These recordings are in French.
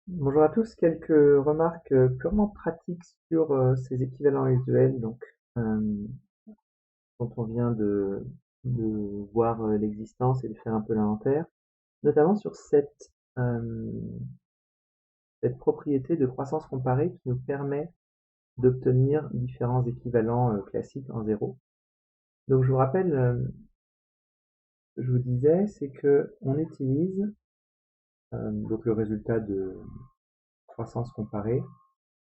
Bonjour à tous, quelques remarques purement pratiques sur ces équivalents usuels euh, dont on vient de voir l'existence et de faire un peu l'inventaire, notamment sur euh, cette propriété de croissance comparée qui nous permet d'obtenir différents équivalents classiques en zéro. Donc je vous rappelle, ce que je vous disais, c'est que on utilise donc le résultat de croissance comparée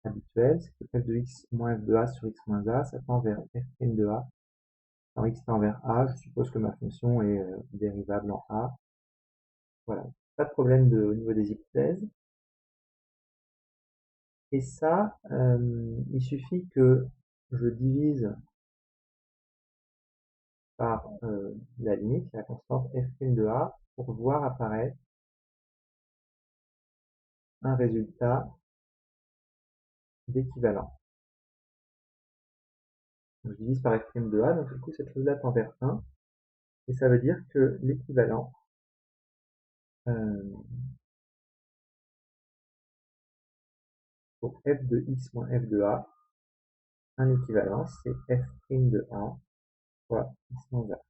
habituel, c'est que f de x moins f de a sur x moins a, ça tend vers f' de a. Quand x tend vers a, je suppose que ma fonction est dérivable en a. Voilà, pas de problème au niveau des hypothèses. Et ça, il suffit que je divise par la limite, la constante f' de a, pour voir apparaître un résultat d'équivalent. Je divise par f' de a, donc du coup cette chose-là tend vers 1, et ça veut dire que l'équivalent euh, pour f de x moins f de a, un équivalent, c'est f' de a fois x moins a.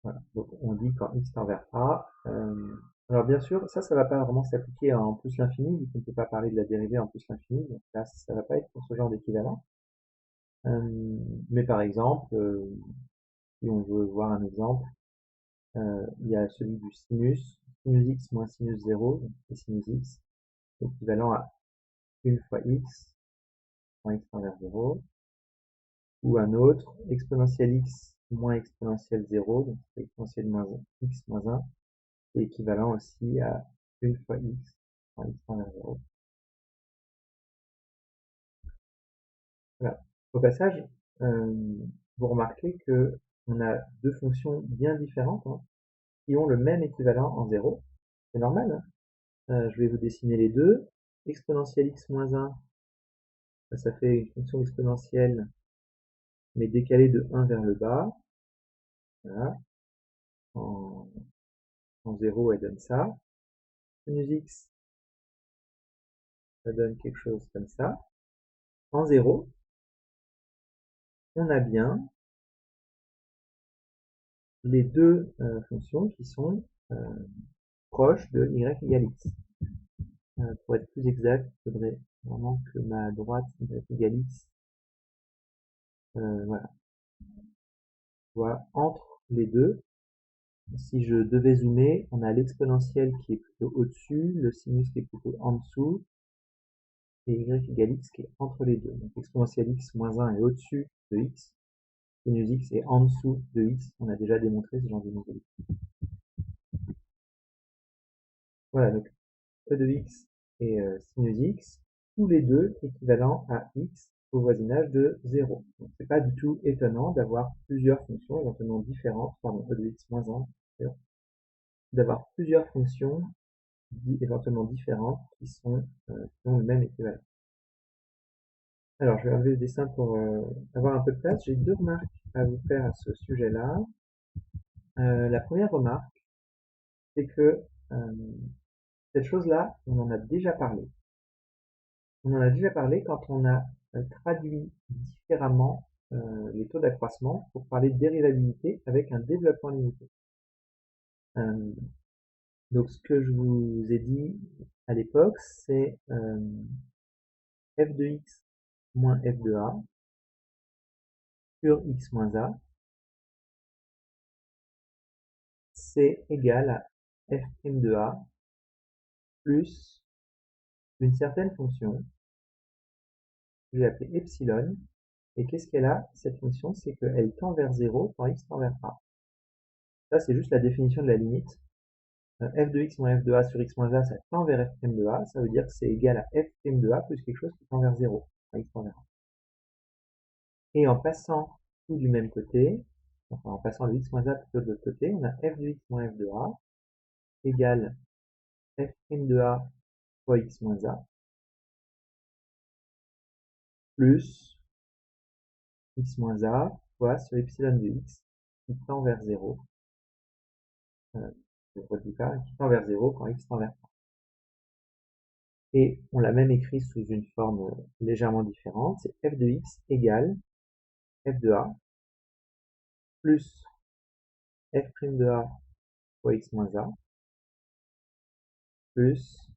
Voilà. Donc on dit quand x tend vers a. Alors bien sûr, ça va pas vraiment s'appliquer en plus l'infini, vu qu'on ne peut pas parler de la dérivée en plus l'infini, donc là ça va pas être pour ce genre d'équivalent. Mais par exemple, si on veut voir un exemple, il y a celui du sinus x moins sinus 0, donc c'est sinus x, équivalent à une fois x, quand x tend vers 0, ou un autre, exponentielle x moins exponentielle 0, donc c'est exponentielle moins x moins 1, est équivalent aussi à une fois x quand x tend vers 0. Voilà. Au passage, vous remarquez que on a deux fonctions bien différentes hein, qui ont le même équivalent en 0. C'est normal. Hein. Je vais vous dessiner les deux. Exponentielle x moins 1, ça fait une fonction exponentielle mais décalée de 1 vers le bas. Voilà. En, en 0, elle donne ça. Sinus x, ça donne quelque chose comme ça. En 0, on a bien les deux fonctions qui sont proches de y égale x. Pour être plus exact, il faudrait vraiment que ma droite y égale x voilà, soit entre les deux. Si je devais zoomer, on a l'exponentielle qui est plutôt au-dessus, le sinus qui est plutôt en dessous, et y égale x qui est entre les deux. Donc exponentielle x moins 1 est au-dessus de x, sinus x est en dessous de x. On a déjà démontré ce genre d'inégalité. Voilà, donc e de x et sinus x, tous les deux équivalents à x au voisinage de 0. Donc c'est pas du tout étonnant d'avoir plusieurs fonctions éventuellement différentes, pardon, e de x moins 1, d'avoir plusieurs fonctions éventuellement différentes qui ont le même équivalent. Alors je vais enlever le dessin pour avoir un peu de place. J'ai deux remarques à vous faire à ce sujet-là. La première remarque, c'est que euh, cette chose-là, on en a déjà parlé. On en a déjà parlé quand on a traduit différemment les taux d'accroissement pour parler de dérivabilité avec un développement limité. Euh, donc ce que je vous ai dit à l'époque, c'est f de x moins f de a sur x moins a, c'est égal à f' de a plus une certaine fonction que j'ai appelée epsilon. Et qu'est-ce qu'elle a, cette fonction? C'est qu'elle tend vers 0 quand x tend vers a. Ça, c'est juste la définition de la limite. F de x moins f de a sur x moins a, ça tend vers f' de a. Ça veut dire que c'est égal à f' de a plus quelque chose qui tend vers 0 quand x tend vers a. Et en passant tout du même côté, enfin en passant le x moins a plutôt de l'autre côté, on a f de x moins f de a égale f' de a fois x moins a plus x moins a fois sur epsilon de x qui tend vers 0 je ne redis pas, qui tend vers 0 quand x tend vers 3. Et on l'a même écrit sous une forme légèrement différente, c'est f de x égale f de a plus f' de a fois x moins a plus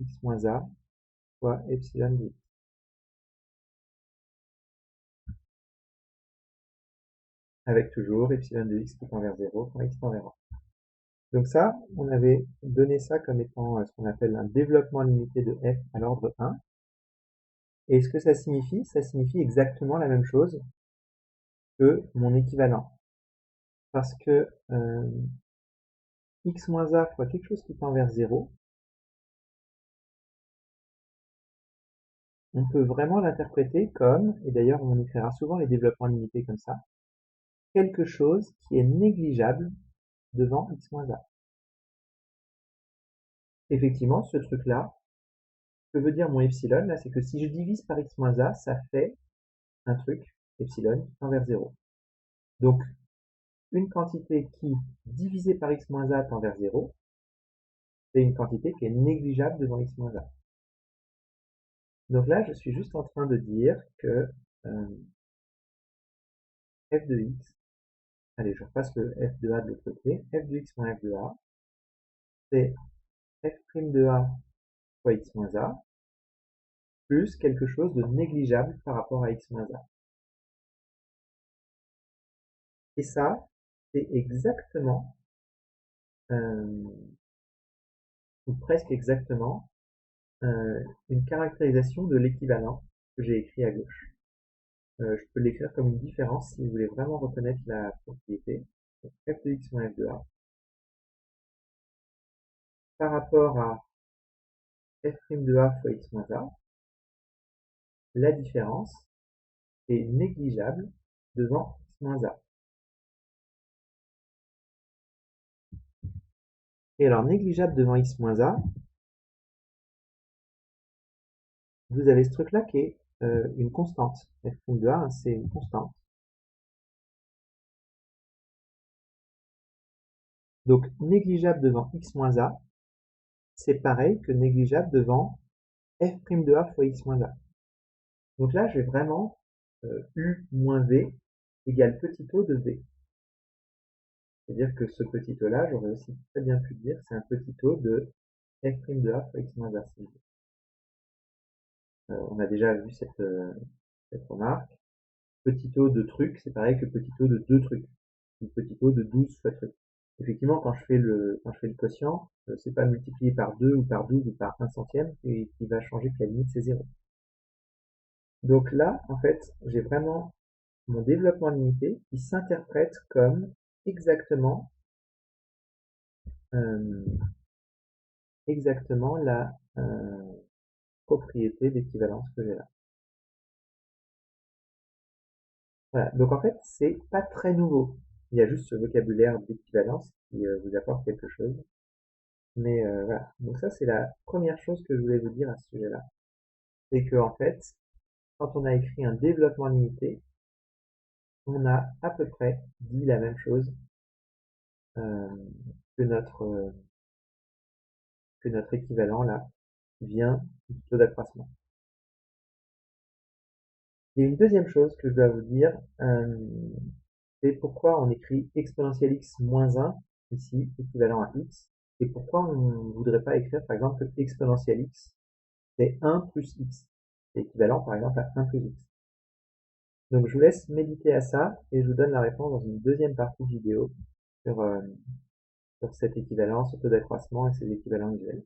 x moins a fois epsilon de x. Avec toujours epsilon de x qui tend vers 0 quand x tend vers 1. Donc ça, on avait donné ça comme étant ce qu'on appelle un développement limité de f à l'ordre 1. Et ce que ça signifie exactement la même chose que mon équivalent. Parce que x moins a fois quelque chose qui tend vers 0, on peut vraiment l'interpréter comme, et d'ailleurs on écrira souvent les développements limités comme ça, quelque chose qui est négligeable devant x moins a. Effectivement, ce truc-là, ce que veut dire mon epsilon, là, c'est que si je divise par x moins a, ça fait un truc, epsilon, qui tend vers 0. Donc, une quantité qui, divisée par x moins a, tend vers 0, c'est une quantité qui est négligeable devant x moins a. Donc là, je suis juste en train de dire que f de x, allez, je repasse le f de a de l'autre côté, f de x moins f de a, c'est f' de a fois x moins a, plus quelque chose de négligeable par rapport à x moins a. Et ça, c'est exactement, ou presque exactement, une caractérisation de l'équivalent que j'ai écrit à gauche. Je peux l'écrire comme une différence si vous voulez vraiment reconnaître la propriété. Donc, f de x moins f de a par rapport à f' de a fois x moins a, la différence est négligeable devant x moins a. Et alors, négligeable devant x moins a, vous avez ce truc-là qui est une constante. f' de a, hein, c'est une constante. Donc, négligeable devant x moins a, c'est pareil que négligeable devant f' de a fois x moins a. Donc là, j'ai vraiment u moins v égale petit o de v. C'est-à-dire que ce petit o là, j'aurais aussi très bien pu dire que c'est un petit o de f' de a fois x moins a. On a déjà vu cette remarque. Petit o de truc, c'est pareil que petit o de 2 trucs. Ou petit o de 12 fois truc. Effectivement, quand je fais le quotient, c'est pas multiplié par 2 ou par 12 ou par 1 centième et qui va changer que la limite c'est 0. Donc là, en fait, j'ai vraiment mon développement limité qui s'interprète comme exactement la propriété d'équivalence que j'ai là. Voilà, donc en fait, c'est pas très nouveau. Il y a juste ce vocabulaire d'équivalence qui vous apporte quelque chose. Mais voilà, donc ça c'est la première chose que je voulais vous dire à ce sujet-là. C'est que en fait, quand on a écrit un développement limité, on a à peu près dit la même chose que notre équivalent là vient du taux d'accroissement. Il y a une deuxième chose que je dois vous dire, c'est pourquoi on écrit exponentielle x moins 1 ici, équivalent à x, et pourquoi on ne voudrait pas écrire par exemple que exponentielle x c'est 1 plus x, c'est équivalent par exemple à 1 plus x. Donc je vous laisse méditer à ça et je vous donne la réponse dans une deuxième partie de vidéo sur cette équivalence, ce taux d'accroissement et ses équivalents usuels.